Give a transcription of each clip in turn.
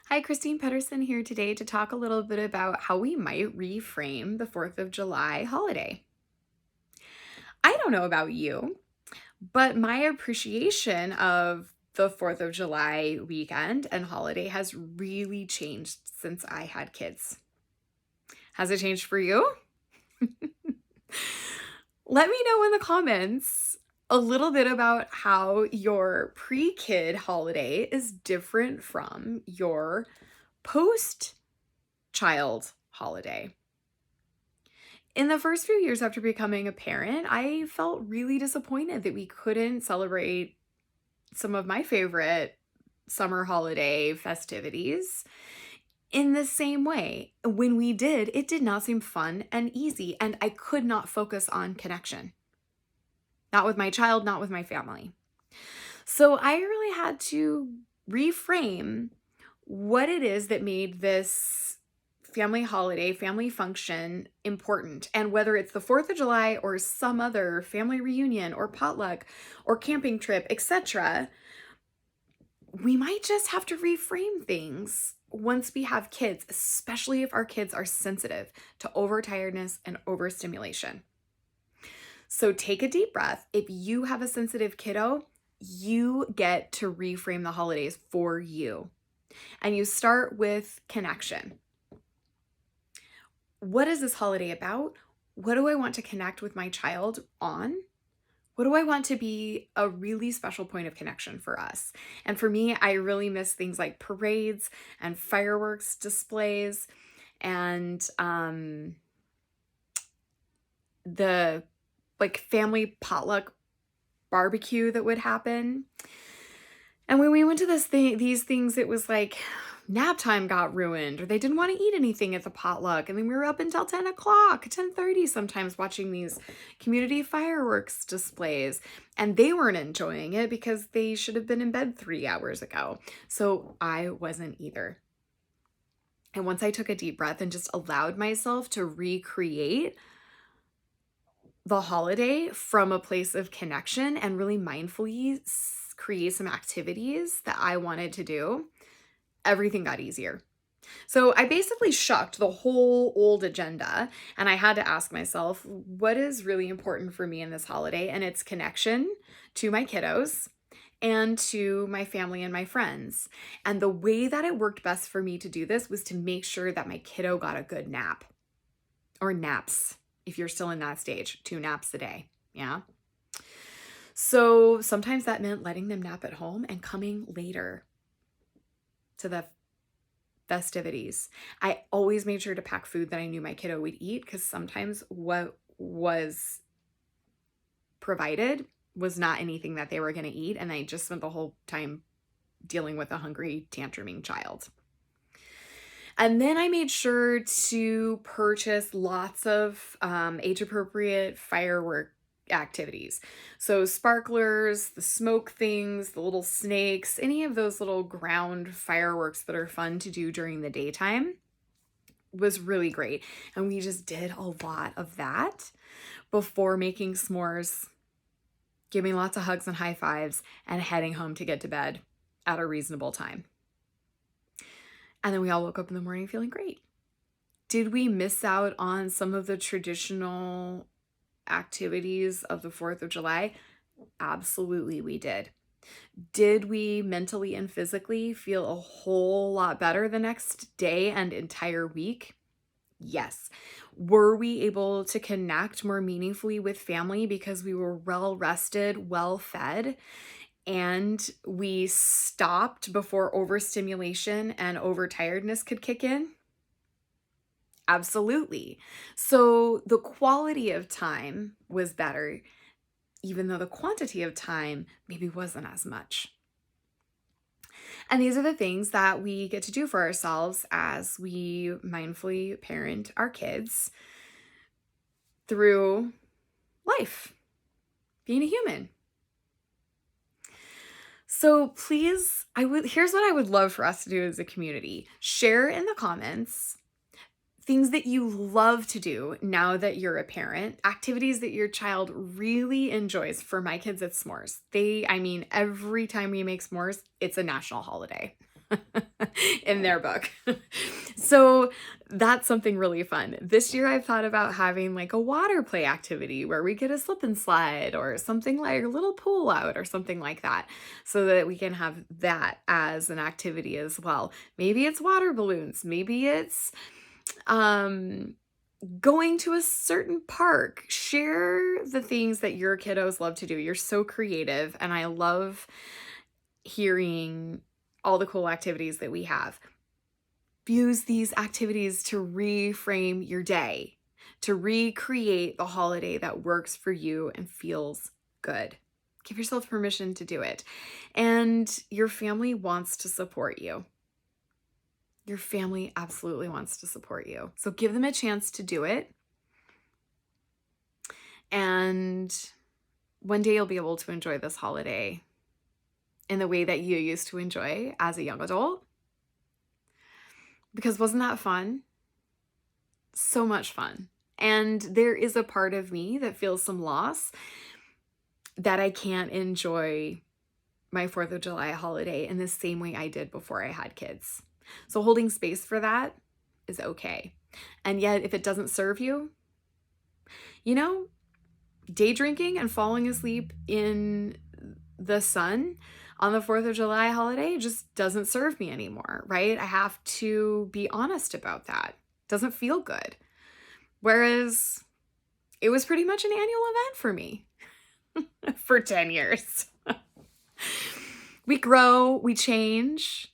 Hi, Christine Pedersen here today to talk a little bit about how we might reframe the 4th of July holiday. I don't know about you, but my appreciation of the 4th of July weekend and holiday has really changed since I had kids. Has it changed for you? Let me know in the comments a little bit about how your pre-kid holiday is different from your post-child holiday. In the first few years after becoming a parent, I felt really disappointed that we couldn't celebrate some of my favorite summer holiday festivities in the same way. When we did, it did not seem fun and easy, and I could not focus on connection. Not with my child, not with my family. So I really had to reframe what it is that made this family holiday, family function important. And whether it's the 4th of July or some other family reunion or potluck or camping trip, etc., we might just have to reframe things once we have kids, especially if our kids are sensitive to overtiredness and overstimulation. So take a deep breath. If you have a sensitive kiddo, you get to reframe the holidays for you. And you start with connection. What is this holiday about? What do I want to connect with my child on? What do I want to be a really special point of connection for us? And for me, I really miss things like parades and fireworks displays and the family potluck barbecue that would happen. And when we went to these things, it was like nap time got ruined, or they didn't want to eat anything at the potluck. And then we were up until 10 o'clock, 10:30 sometimes watching these community fireworks displays. And they weren't enjoying it because they should have been in bed 3 hours ago. So I wasn't either. And once I took a deep breath and just allowed myself to recreate the holiday from a place of connection and really mindfully create some activities that I wanted to do, everything got easier. So I basically shucked the whole old agenda and I had to ask myself, what is really important for me in this holiday? And it's connection to my kiddos and to my family and my friends. And the way that it worked best for me to do this was to make sure that my kiddo got a good nap, or naps, if you're still in that stage, 2 naps a day. Yeah. So sometimes that meant letting them nap at home and coming later to the festivities. I always made sure to pack food that I knew my kiddo would eat, because sometimes what was provided was not anything that they were going to eat, and I just spent the whole time dealing with a hungry, tantruming child. And then I made sure to purchase lots of age-appropriate firework activities. So sparklers, the smoke things, the little snakes, any of those little ground fireworks that are fun to do during the daytime was really great. And we just did a lot of that before making s'mores, giving lots of hugs and high fives, and heading home to get to bed at a reasonable time. And then we all woke up in the morning feeling great. Did we miss out on some of the traditional activities of the 4th of July? Absolutely, we did. Did we mentally and physically feel a whole lot better the next day and entire week? Yes. Were we able to connect more meaningfully with family because we were well rested, well fed, and we stopped before overstimulation and overtiredness could kick in? Absolutely. So the quality of time was better, even though the quantity of time maybe wasn't as much. And these are the things that we get to do for ourselves as we mindfully parent our kids through life, being a human. So please, here's what I would love for us to do as a community. Share in the comments things that you love to do now that you're a parent, activities that your child really enjoys. For my kids, it's s'mores. Every time we make s'mores, it's a national holiday. in their book. So that's something really fun. This year I've thought about having like a water play activity where we get a slip and slide or something like a little pool out or something like that, so that we can have that as an activity as well. Maybe it's water balloons, maybe it's going to a certain park. Share the things that your kiddos love to do. You're so creative, and I love hearing all the cool activities that we have. Use these activities to reframe your day, to recreate the holiday that works for you and feels good. Give yourself permission to do it. And your family wants to support you. Your family absolutely wants to support you. So give them a chance to do it. And one day you'll be able to enjoy this holiday in the way that you used to enjoy as a young adult. Because wasn't that fun? So much fun. And there is a part of me that feels some loss that I can't enjoy my 4th of July holiday in the same way I did before I had kids. So holding space for that is okay. And yet, if it doesn't serve you, day drinking and falling asleep in the sun on the 4th of July holiday just doesn't serve me anymore, right? I have to be honest about that. It doesn't feel good. Whereas it was pretty much an annual event for me for 10 years. We grow, we change.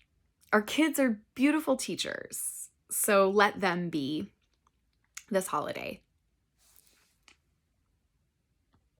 Our kids are beautiful teachers, so let them be this holiday.